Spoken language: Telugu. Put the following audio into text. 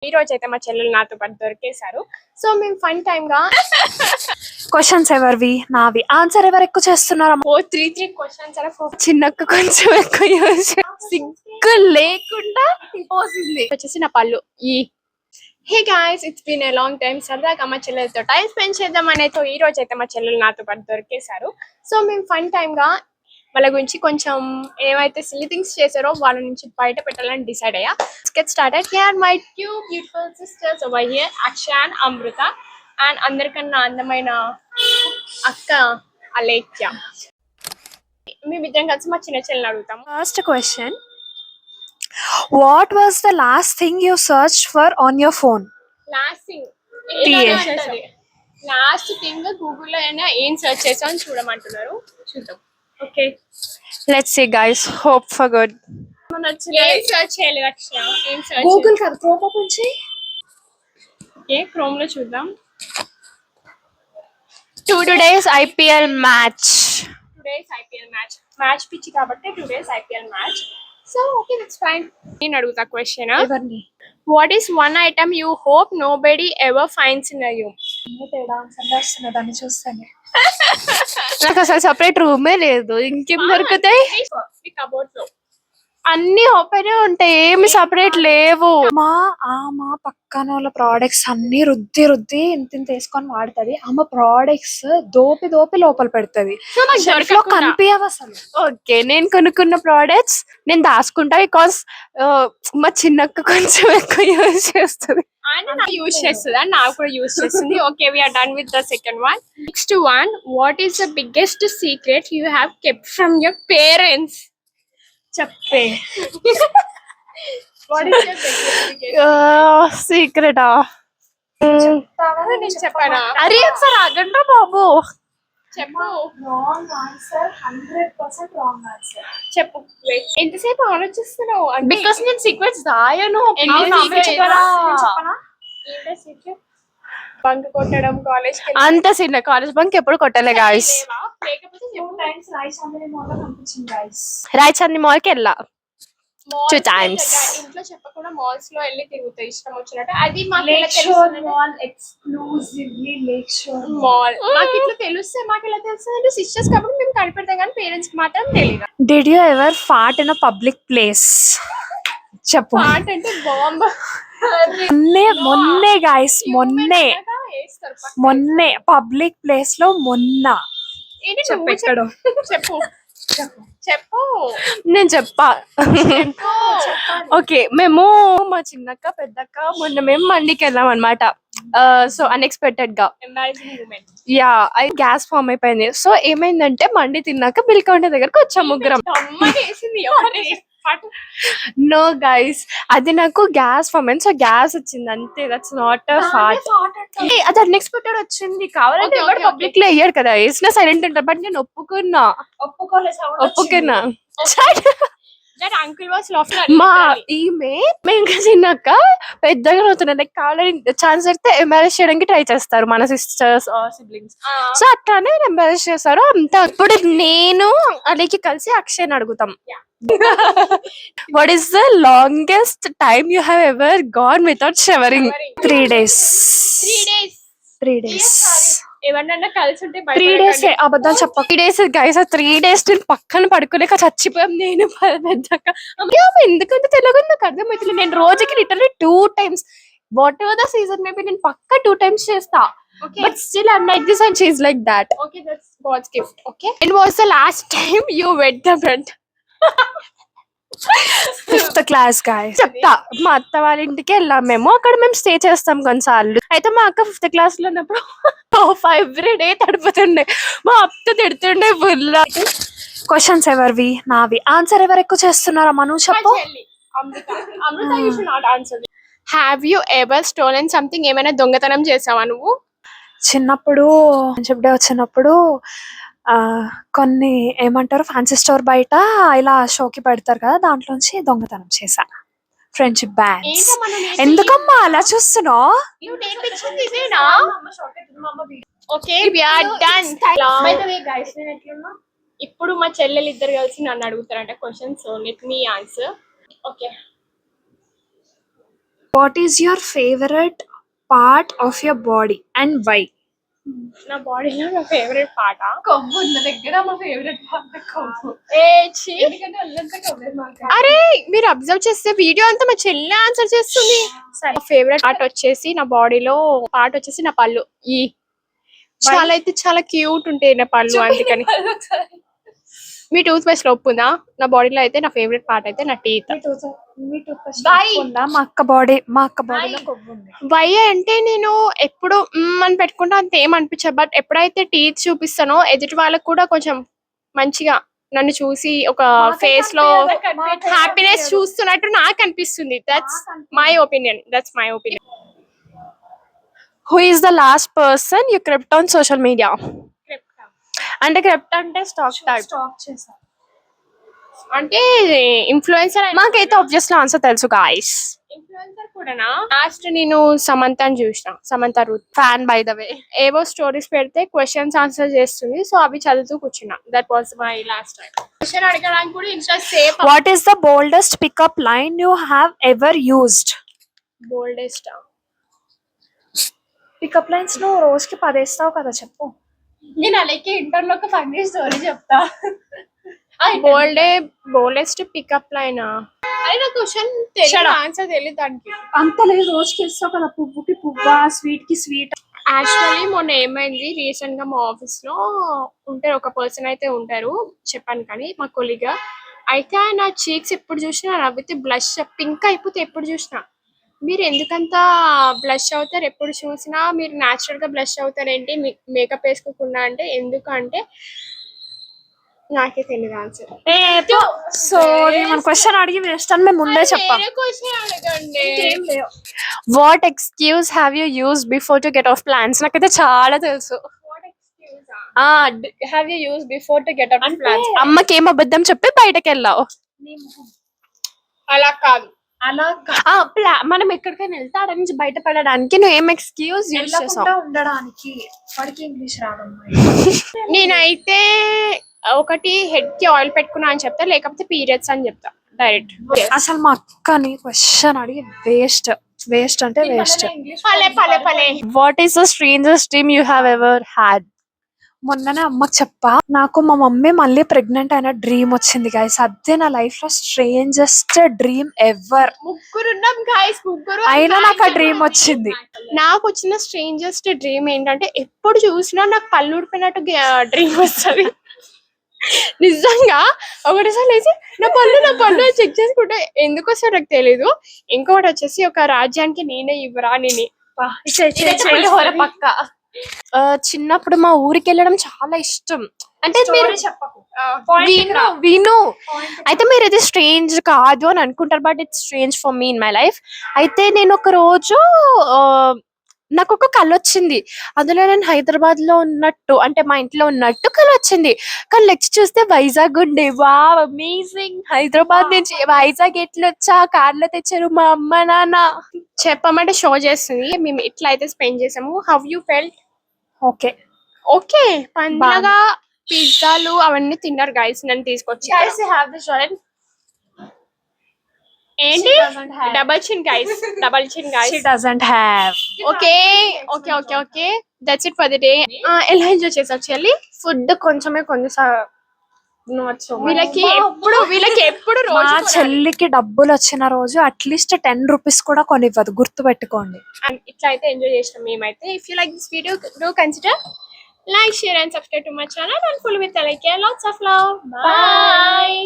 ఈ రోజు అయితే మా చెల్లెలు నాతో పాటు దొరికేశారు. సో మేము ఫన్ టైమ్ గా క్వశ్చన్స్ ఎవరివి నావి ఆన్సర్ ఎవరు ఎక్కువ చేస్తున్నారు 4 3 క్వశ్చన్స్ అలా చిన్నక్క కొంచెం ఎక్కువ యూజ్ సిగ్గు లేకుండా పోసింది వచ్చేసి నా పళ్ళు ఈ hey guys it's been a long time. సరదాగా మా చెల్లెలతో టైం స్పెండ్ చేద్దాం అనేసి ఈ రోజు అయితే మా చెల్లెలు నాతో పాటు దొరికేశారు. సో మేము ఫన్ టైమ్ గా వాళ్ళ గురించి కొంచెం ఏమైతే సిల్లీ థింగ్స్ చేశారో వాళ్ళ నుంచి బయట పెట్టాలని డిసైడ్ అయ్యా. Get started. Here my two beautiful sisters over here, Akshaya and Amrita. And అందరికన్నా అందమైన అక్క అలేఖ్య. మేమిద్దరం కలిసి మా చిన్న చెల్లెని అడుగుతాము. First question, what was the last thing you search for on your phone? Last thing గూగుల్లో అయినా ఏం సెర్చ్ చేసామని చూడమంటున్నారు. చూద్దాం. Okay, let's see guys, hope for good. ఏం సెర్చ్ చేయలేదు అక్షయ. ఏం సెర్చ్ గూగుల్ కాదు, క్రోమ్ ఓపెన్ చేయి. ఓకే, క్రోమ్ లో చూద్దాం. Today's IPL match. మ్యాచ్ పిచ్చి కాబట్టి today's IPL match. So okay, that's fine. నేను అడుగుతా క్వశ్చన్. ఎవరిని? What is one item you hope nobody ever finds in you? దాన్ని చూస్తాను. నాకు అసలు సపరేట్ రూమే లేదు, ఇంకేం దొరుకుతాయి? కబోర్డ్ లో అన్ని ఓపెన్ ఉంటాయి, ఏమి సపరేట్ లేవు. మా పక్కన వాళ్ళ ప్రోడక్ట్స్ అన్ని రుద్ది రుద్ది ఇంత వేసుకొని వాడుతుంది. ఆమె ప్రోడక్ట్స్ దోపి దోపి లోపల పెడుతుంది, షెల్ఫ్ లో కనిపించవు అసలు. ఓకే, నేను కొనుక్కున్న ప్రోడక్ట్స్ నేను దాచుకుంటా, బికాస్ మా చిన్నక్క కొంచెం ఎక్కువ యూజ్ చేస్తుంది. యూజ్ చేస్తుంది అండ్ నాకు కూడా యూజ్ చేస్తుంది. Okay, we're done with the second one. Next one, what is the biggest secret you have kept from your parents? చెప్పే. సీక్రెటా? నేను చెప్పానా? అరే ఒకసారి ఆగండి బాబు. చెప్పు. Wrong answer, 100% wrong answer. చెప్పు. ఎంతసేపు ఆలోచిస్తున్నావు? బికాస్ నేను సీక్రెట్స్ దాయను. బంక్ కొట్టడం కాలేజ్ అంత చిన్న కాలేజ్ బంక్ ఎప్పుడు కొట్టలే గాయస్. రాయచంది మాల్ కి వెళ్ళా 2 times. ఇంట్లో చెప్పకుండా మాల్స్ లో వెళ్ళి తిరుగుతాయి ఇష్టం వచ్చినట్టు. అది మాకు మాల్ మాకు ఇట్లా తెలుస్తే మాకు ఎలా తెలుస్తుంది? సిస్టర్స్ కాబట్టి మేము కనిపెడతాం కానీ పేరెంట్స్ కి మాత్రం తెలియదు. Did you ever fart in a public place? చెప్పు. ఫార్ట్ అంటే బాంబ్. మొన్నే గాయస్, మొన్నే పబ్లిక్ ప్లేస్ లో చెప్పు. చెప్పు. నేను చెప్పా. ఓకే, మేము మా చిన్నక్క పెద్దక్క మొన్న మేము మండికి వెళ్ళాం అనమాట. సో అన్ఎక్స్పెక్టెడ్ గా యా అది గ్యాస్ ఫామ్ అయిపోయింది. సో ఏమైందంటే మండి తిన్నాక బిల్ కౌంటర్ దగ్గరకు వచ్చాం ముగ్గురం. నో గైస్, అది నాకు గ్యాస్ ఫామ్ అయింది. సో గ్యాస్ వచ్చింది అంతే, దట్స్ నాట్ అ ఫార్ట్. అది అన్ఎక్స్పెక్టెడ్ వచ్చింది. కావాలంటే ఎవరు పబ్లిక్ లో అయ్యాడు కదా, వేసినా సైలెంట్ ఉంటారు. బట్ నేను ఒప్పుకున్నా. అంకుల్ వాస్ మా ఈమె మేము చిన్నాక పెద్దగా అవుతున్నారు. లైక్ కావాలని ఛాన్స్ అయితే ఎంబారెస్ చేయడానికి ట్రై చేస్తారు మన సిస్టర్స్ సిబ్లింగ్స్. సో అట్లానే ఎంబారెస్ చేస్తారు అంతా. ఇప్పుడు నేను అలాగే కలిసి అక్షయ్ అడుగుతాం. What is the longest time you have ever gone without showering? 3 days. 3 days. ఏమన్నా కలిసి ఉంటే 3 days. అబద్ధాలు చెప్ప. 3 days గైస్, 3 days నేను పక్కన పడుకోలేక చచ్చిపోయాం నేను పెద్దక్క. ఎందుకంటే తెలుగు నాకు అర్థమవుతుంది. నేను రోజుకి literally 2 times, what ever the season maybe నేను పక్క 2 times చేస్తా. But still I'm like this and she's like that. Okay, that's God's gift. Okay. When was the last time you wet the bed? 5th class guys. చెప్తా. మా అత్త వాళ్ళ ఇంటికి వెళ్ళాం మేము. అక్కడ మేము స్టే చేస్తాం కొన్నిసార్లు. అయితే మా అక్క 5th class లో ఉన్నప్పుడు ఎవ్రీ డే తడిపోతుండే. మా అత్త తిడుతుండే బుల్ల. క్వశ్చన్స్ ఎవరివి నావి ఆన్సర్ ఎవరు ఎక్కువ చేస్తున్నారా? మను చెప్పు. అమృత, you should not answer. Have you ever stolen something? ఏమైనా దొంగతనం చేసావా నువ్వు? చిన్నప్పుడు ఫ్రెండ్షిప్ డే వచ్చినప్పుడు కొన్ని ఏమంటారు ఫ్యాన్సీ స్టోర్ బయట ఇలా షోకి పెడతారు కదా, దాంట్లోంచి దొంగతనం చేశా ఫ్రెండ్షిప్ బ్యాండ్స్. ఎందుకమ్మా అలా చూస్తున్నావు? ఇప్పుడు మా చెల్లెలు ఇద్దరు కలిసి నన్ను అడుగుతారంట question. So let me answer. Okay, what is your favourite part of your body and why? నా బాడీలో నా ఫేవరెట్ పాట కొవ్వు ఉన్న దగ్గర మా ఫేవరెట్ పార్ట్ కొవ్వు. ఎందుకంటే ఒళ్ళంతా కొవ్వే మాకు. అరే మీరు అబ్జర్వ్ చేస్తే వీడియో అంతా మా చెల్లి ఆన్సర్ చేస్తుంది. నా ఫేవరెట్ పార్ట్ వచ్చేసి నా బాడీలో పార్ట్ వచ్చేసి నా పళ్ళు. ఈ చాలా అయితే చాలా క్యూట్ ఉంటాయి నా పళ్ళు, అందుకని. మీ టూత్ పేస్ట్ లో ఒప్పుందా? నా బాడీలో అయితే నా ఫేవరెట్ పార్ట్ అయితే నా టీత్. మా అక్క బాడీలో కొవ్వు ఉంది. వై అంటే నేను ఎప్పుడు అని పెట్టుకుంటే అంత ఏం అనిపించదు, బట్ ఎప్పుడైతే టీత్ చూపిస్తానో ఎదుటి వాళ్ళకు కూడా కొంచెం మంచిగా నన్ను చూసి ఒక ఫేస్ లో హ్యాపీనెస్ చూస్తున్నట్టు నాకు అనిపిస్తుంది. That's my opinion. Who is the last person you crypt on social media? అంటే క్రిప్ట్ అంటే స్టాక్ చేసా అంటే ఇన్ఫ్లుయెన్సర్. మాకైతే ఆబ్వియస్లీ ఆన్సర్ తెలుసు గాయ్స్. ఇన్ఫ్లుయెన్సర్ కూడానా? లాస్ట్ నేను సమంతని చూసిన, Samantha Ruth fan by the way. ఏవో స్టోరీస్ పెడితే క్వశ్చన్స్ ఆన్సర్ చేస్తుంది, సో అవి చదువుతూ కూర్చున్నా. That was my last time. Question అడగడానికి కూడా interest safe. What is the boldest pickup line you have ever used? Boldest pickup lines నువ్వు రోజుకి 10 వేస్తావు కదా, చెప్పు. నేను అలాగే ఇంటర్లో ఒక ఫన్నీ స్టోరీ చెప్తా. బోల్డెస్ట్ పికప్ లైన్. అరే నా క్వశ్చన్ తెలియదు, ఆన్సర్ తెలియదు దానికి. అంత లేదు, రోజుకి వేస్తావు కదా. పువ్వుకి పువ్వా, స్వీట్ కి స్వీట్. యాక్చువల్లీ మొన్న ఏమైంది, రీసెంట్ గా మా ఆఫీస్ లో ఉంటారు, ఒక పర్సన్ అయితే ఉంటారు, చెప్పాను కానీ మా కొలీగ్. అయితే నా చీక్స్ ఎప్పుడు చూసినా నవ్వితే బ్లష్ పింక్ అయిపోతే ఎప్పుడు చూసినా. మీరు ఎందుకంతా బ్లష్ అవుతారు ఎప్పుడు చూసినా, మీరు న్యాచురల్ గా బ్లష్ అవుతారు ఏంటి మేకప్ వేసుకోకుండా అంటే? ఎందుకంటే నాకే తెలియదు ఆన్సర్. సో మన క్వశ్చన్ అడిగి వేస్ట్ అని మేము ముందే చెప్పాం. What excuse have you use before to get off plans? నాకైతే చాలా తెలుసు. Have you use before to get off plans? అమ్మకి ఏం అబద్ధం చెప్పి బయటకు వెళ్ళావు? అలా కాదు, మనం ఎక్కడికైనా వెళ్తే అక్కడ నుంచి బయటపడడానికి నువ్వు ఏం ఎక్స్క్యూజ్ యూజ్ చేసావు? ఉండడానికి. వాడికి ఇంగ్లీష్ రాదమ్మా. నేనైతే ఒకటి హెడ్ కి ఆయిల్ పెట్టుకున్నా అని చెప్తా, లేకపోతే పీరియడ్స్ అని చెప్తా డైరెక్ట్. అసలు మా అక్కని క్వశ్చన్ అడిగి వేస్ట్ అంటే వేస్ట్. పలే. What is the strangest dream you have ever had? మొన్ననే అమ్మకి చెప్పా, నాకు మా మమ్మీ మళ్ళీ ప్రెగ్నెంట్ అయిన డ్రీమ్ వచ్చింది గైస్. అదే నా లైఫ్ లో స్ట్రేంజెస్ట్ డ్రీమ్ ఎవర్. ముగ్గురున్నాం గైస్, ముగ్గురు. అయినా నాకు ఆ డ్రీమ్ వచ్చింది. నాకు వచ్చిన స్ట్రేంజెస్ట్ డ్రీమ్ ఏంటంటే, ఎప్పుడు చూసినా నాకు పళ్ళు ఊడిపోయినట్టు డ్రీమ్ వస్తుంది. నిజంగా ఒకటిసారి లేచి నా పళ్ళు చెక్ చేసుకుంటే ఎందుకు వస్తారో నాకు తెలీదు. ఇంకొకటి వచ్చేసి, ఒక రాజ్యానికి నేనే ఇవ్వరా నేను పక్క. చిన్నప్పుడు మా ఊరికి వెళ్ళడం చాలా ఇష్టం. అంటే మీరు చెప్పకు. విను అయితే మీరు ఇది స్ట్రేంజ్ కాదు అని అనుకుంటారు, but it's strange for me in my life. అయితే నేను ఒక రోజు నాకు ఒక కళ వచ్చింది. అందులో నేను హైదరాబాద్ లో ఉన్నట్టు, అంటే మా ఇంట్లో ఉన్నట్టు కళ వచ్చింది. కానీ లెక్చ్ చూస్తే వైజాగ్ ఉండే. Wow, amazing. హైదరాబాద్ నుంచి వైజాగ్ ఎట్లా వచ్చా? కార్లో తెచ్చారు మా అమ్మ నాన్న. చెప్పమంటే షో చేస్తుంది. మేము ఇట్లా అయితే స్పెండ్ చేసాము. How you felt? ఓకే పండుగ పిజ్జాలు అవన్నీ తిన్నారు గైస్, నన్ను తీసుకొచ్చి. ఏంటి డబల్ చిన్ guys? She doesn't have. Okay, that's it for the day. ఎలా ఎంజాయ్ చేసావు చెల్లి? ఫుడ్ కొంచెమే వీళ్ళకి ఎప్పుడు మా రోజు చెల్లికి డబ్బులు వచ్చిన రోజు అట్లీస్ట్ 10 రూపీస్ కూడా కొనివ్వదు, గుర్తు పెట్టుకోండి. ఇట్లా అయితే ఎంజాయ్ చేసినాం మేమైతే. If you like this video, do consider like, share and subscribe to my channel and follow with like lots of love. Bye.